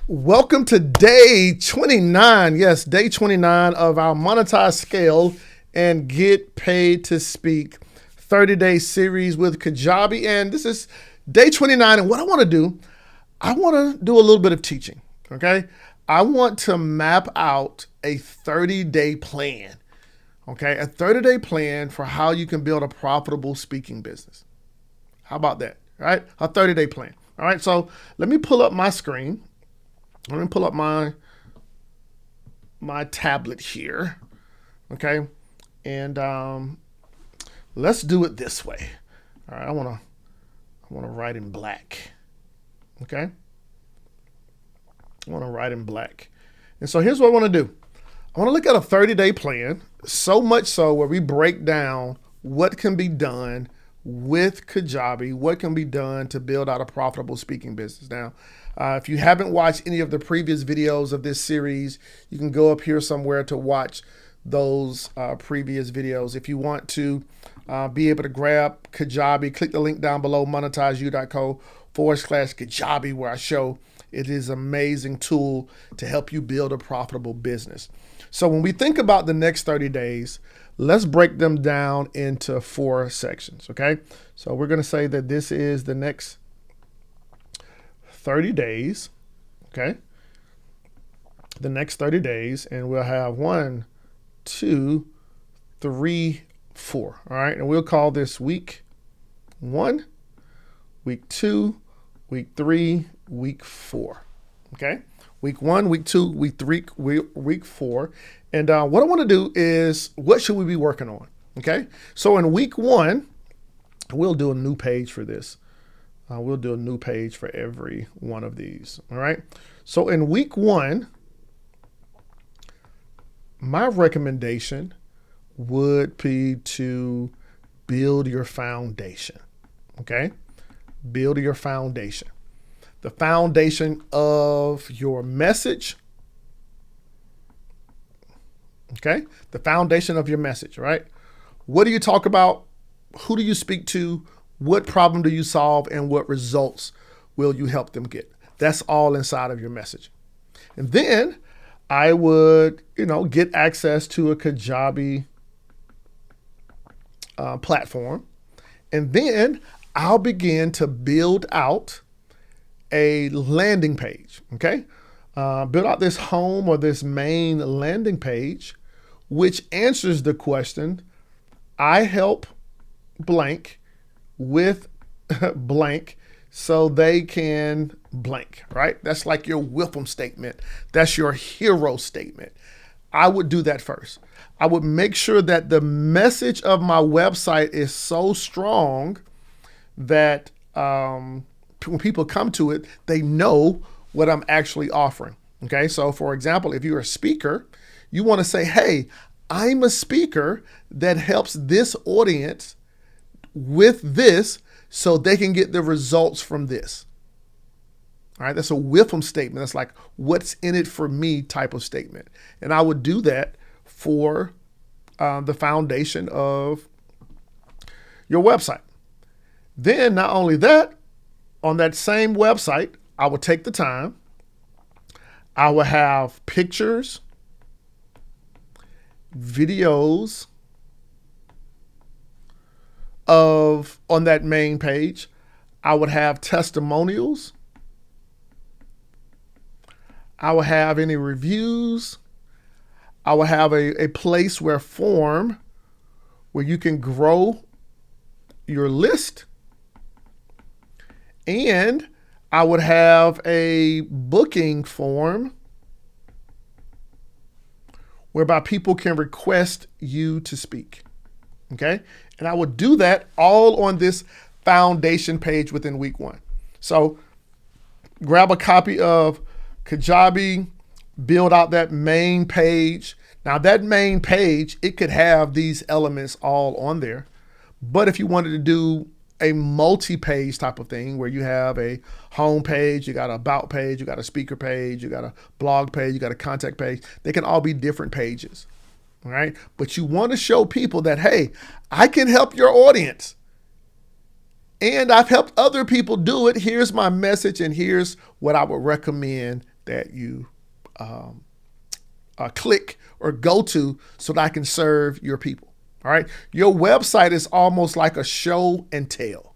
Welcome to day 29. Yes, day 29 of our Monetize Scale and Get Paid to Speak 30-day series with Kajabi. And this is day 29. And what I want to do, I want to do a little bit of teaching. Okay. I want to map out a 30-day plan. Okay. A 30-day plan for how you can build a profitable speaking business. How about that? All right. A 30-day plan. All right. So let me pull up my screen. Let me pull up my tablet here, okay? And let's do it this way. All right, I wanna write in black, okay? I wanna write in black. And so here's what I wanna do. I wanna look at a 30-day plan, so much so where we break down what can be done with Kajabi, what can be done to build out a profitable speaking business. Now, if you haven't watched any of the previous videos of this series, you can go up here somewhere to watch those previous videos. If you want to be able to grab Kajabi, click the link down below, monetizeu.co/Kajabi, where I show it is an amazing tool to help you build a profitable business. So when we think about the next 30 days, let's break them down into 4 sections, okay? So we're gonna say that this is the next 30 days, okay? The next 30 days, and we'll have 1, 2, 3, 4, all right? And we'll call this week 1, week 2, week 3, week 4, okay? Week 1, week 2, week 3, week 4. And what I want to do is, what should we be working on? Okay. So in week 1, we'll do a new page for this. We'll do a new page for every one of these. All right. So in week 1, my recommendation would be to build your foundation. Okay. Build your foundation. The foundation of your message. Okay. The foundation of your message, right? What do you talk about? Who do you speak to? What problem do you solve? And what results will you help them get? That's all inside of your message. And then I would, get access to a Kajabi platform. And then I'll begin to build out a landing page, okay? Build out this home or this main landing page, which answers the question, I help blank with blank so they can blank, right? That's like your welcome statement. That's your hero statement. I would do that first. I would make sure that the message of my website is so strong that when people come to it, they know what I'm actually offering. Okay. So for example, if you're a speaker, you want to say, hey, I'm a speaker that helps this audience with this so they can get the results from this. All right. That's a with them statement. That's like what's in it for me type of statement. And I would do that for the foundation of your website. Then not only that, on that same website, I would take the time. I will have pictures, videos on that main page. I would have testimonials. I will have any reviews. I will have a place where you can grow your list. And I would have a booking form whereby people can request you to speak. Okay. And I would do that all on this foundation page within week 1. So grab a copy of Kajabi, build out that main page. Now that main page, it could have these elements all on there. But if you wanted to do a multi-page type of thing where you have a home page, you got an about page, you got a speaker page, you got a blog page, you got a contact page. They can all be different pages, all right? But you want to show people that, hey, I can help your audience. And I've helped other people do it. Here's my message and here's what I would recommend that you click or go to so that I can serve your people. All right. Your website is almost like a show and tell.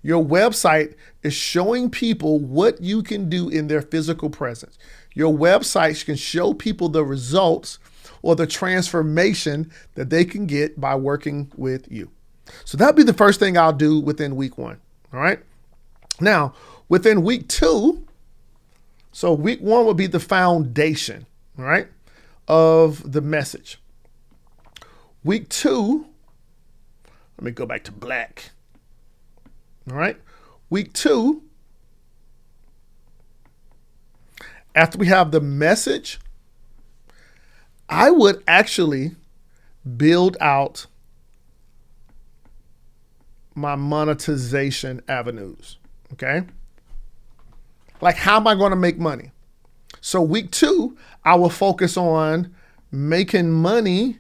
Your website is showing people what you can do in their physical presence. Your website can show people the results or the transformation that they can get by working with you. So that'll be the first thing I'll do within week 1. All right. Now, within week 2, so week 1 would be the foundation, all right, of the message. Week 2, let me go back to black. All right. Week 2, after we have the message, I would actually build out my monetization avenues. Okay. Like, how am I going to make money? So week 2, I will focus on making money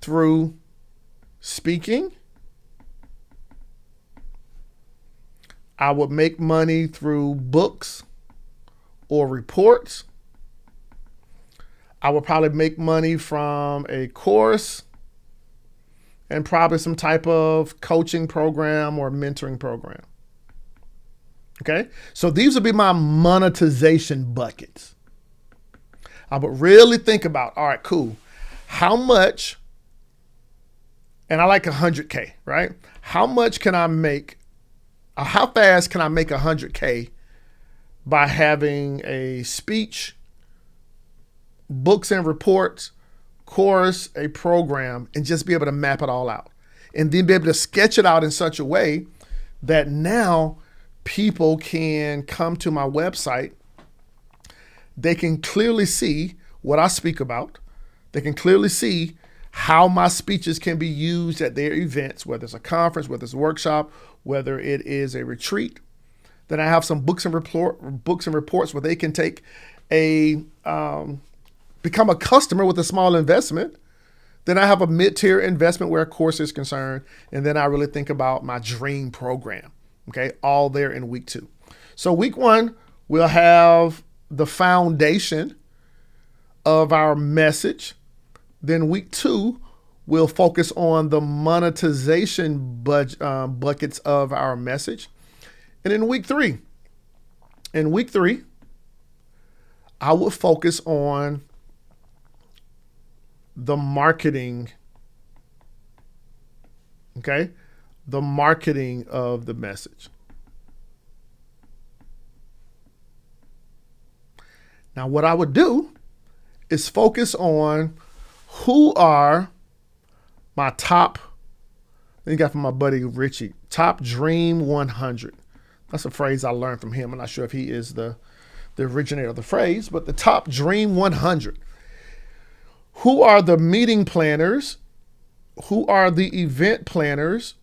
through speaking. I would make money through books or reports. I would probably make money from a course and probably some type of coaching program or mentoring program. Okay, so these would be my monetization buckets. I would really think about, all right, cool. How much, and I like 100K, right? How much can I make, how fast can I make 100K by having a speech, books and reports, course, a program, and just be able to map it all out. And then be able to sketch it out in such a way that now people can come to my website. They can clearly see what I speak about. They can clearly see how my speeches can be used at their events, whether it's a conference, whether it's a workshop, whether it is a retreat. Then I have some books and reports where they can take a become a customer with a small investment. Then I have a mid-tier investment where a course is concerned. And then I really think about my dream program. Okay, all there in week 2. So week 1, we'll have the foundation of our message. Then week 2, we'll focus on the monetization buckets of our message. And in week 3, I will focus on the marketing, okay? The marketing of the message. Now, what I would do is focus on who are my top, I got from my buddy Richie, top Dream 100. That's a phrase I learned from him. I'm not sure if he is the originator of the phrase, but the top Dream 100. Who are the meeting planners? Who are the event planners?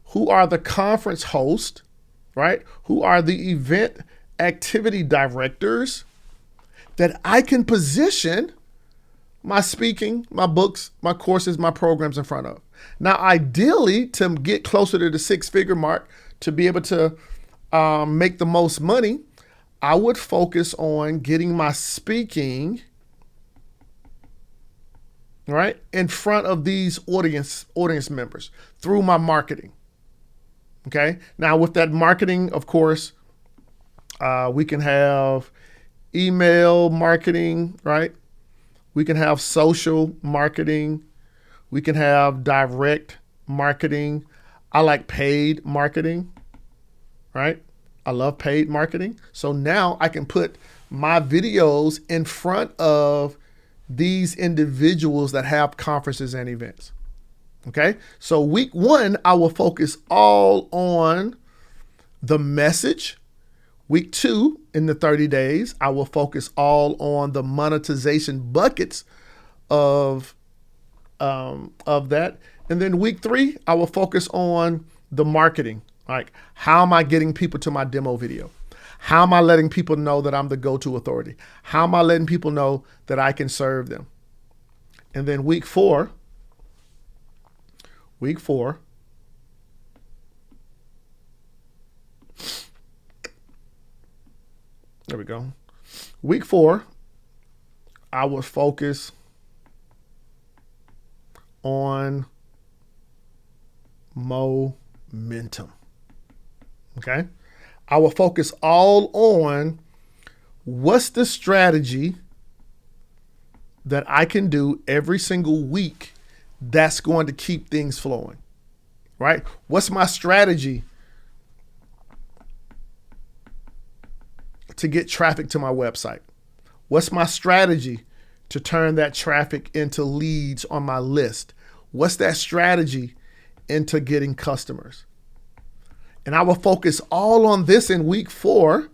Who are the conference hosts, right? Who are the event activity directors that I can position my speaking, my books, my courses, my programs in front of? Now, ideally, to get closer to the 6-figure mark, to be able to make the most money, I would focus on getting my speaking right in front of these audience members through my marketing. Okay. Now with that marketing, of course, we can have email marketing, right? We can have social marketing. We can have direct marketing. I like paid marketing, right? I love paid marketing. So now I can put my videos in front of these individuals that have conferences and events. Okay. So week 1, I will focus all on the message. Week 2, in the 30 days, I will focus all on the monetization buckets of that. And then week 3, I will focus on the marketing. Like, how am I getting people to my demo video? How am I letting people know that I'm the go-to authority? How am I letting people know that I can serve them? And then week 4, There we go. Week 4, I would focus on momentum. Okay. I will focus all on what's the strategy that I can do every single week that's going to keep things flowing, right? What's my strategy to get traffic to my website? What's my strategy to turn that traffic into leads on my list? What's that strategy into getting customers? And I will focus all on this in week 4.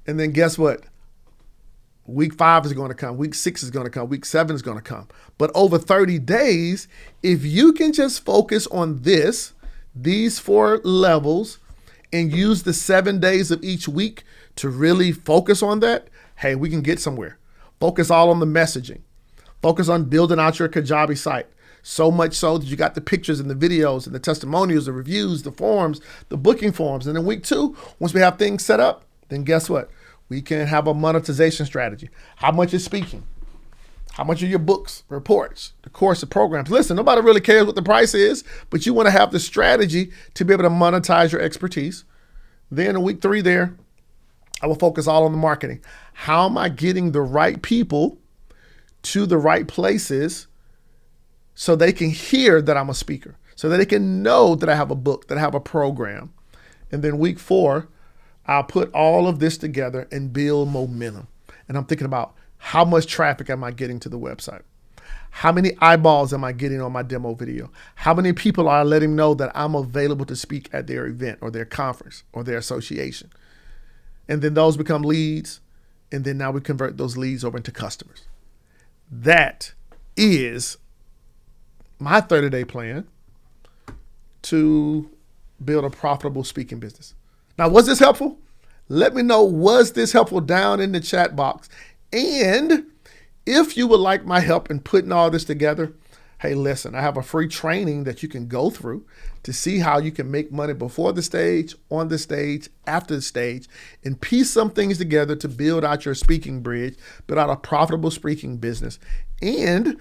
And then guess what? Week 5 is going to come. Week 6 is going to come. Week 7 is going to come. But over 30 days, if you can just focus on these 4 levels, and use the 7 days of each week to really focus on that, hey, we can get somewhere. Focus all on the messaging. Focus on building out your Kajabi site. So much so that you got the pictures and the videos and the testimonials, the reviews, the forms, the booking forms. And then week 2, once we have things set up, then guess what? We can have a monetization strategy. How much is speaking? How much are your books, reports, the course, the programs? Listen, nobody really cares what the price is, but you want to have the strategy to be able to monetize your expertise. Then in week 3 there, I will focus all on the marketing. How am I getting the right people to the right places so they can hear that I'm a speaker, so that they can know that I have a book, that I have a program? And then week 4, I'll put all of this together and build momentum. And I'm thinking about, how much traffic am I getting to the website? How many eyeballs am I getting on my demo video? How many people are I letting know that I'm available to speak at their event or their conference or their association? And then those become leads. And then now we convert those leads over into customers. That is my 30-day plan to build a profitable speaking business. Now, was this helpful? Let me know, was this helpful down in the chat box? And if you would like my help in putting all this together, hey, listen, I have a free training that you can go through to see how you can make money before the stage, on the stage, after the stage, and piece some things together to build out your speaking bridge, build out a profitable speaking business. And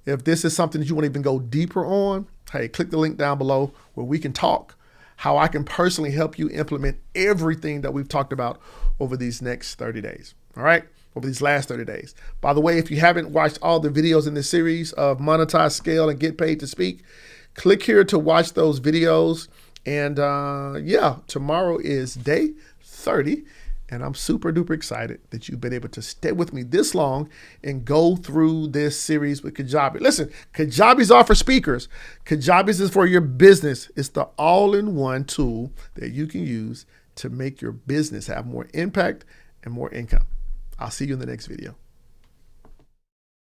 if this is something that you want to even go deeper on, hey, click the link down below where we can talk how I can personally help you implement everything that we've talked about over these next 30 days. All right. Over these last 30 days. By the way, if you haven't watched all the videos in this series of Monetize, Scale, and Get Paid to Speak, click here to watch those videos. And yeah, tomorrow is day 30. And I'm super duper excited that you've been able to stay with me this long and go through this series with Kajabi. Listen, Kajabi's are for speakers. Kajabi's is for your business. It's the all-in-one tool that you can use to make your business have more impact and more income. I'll see you in the next video.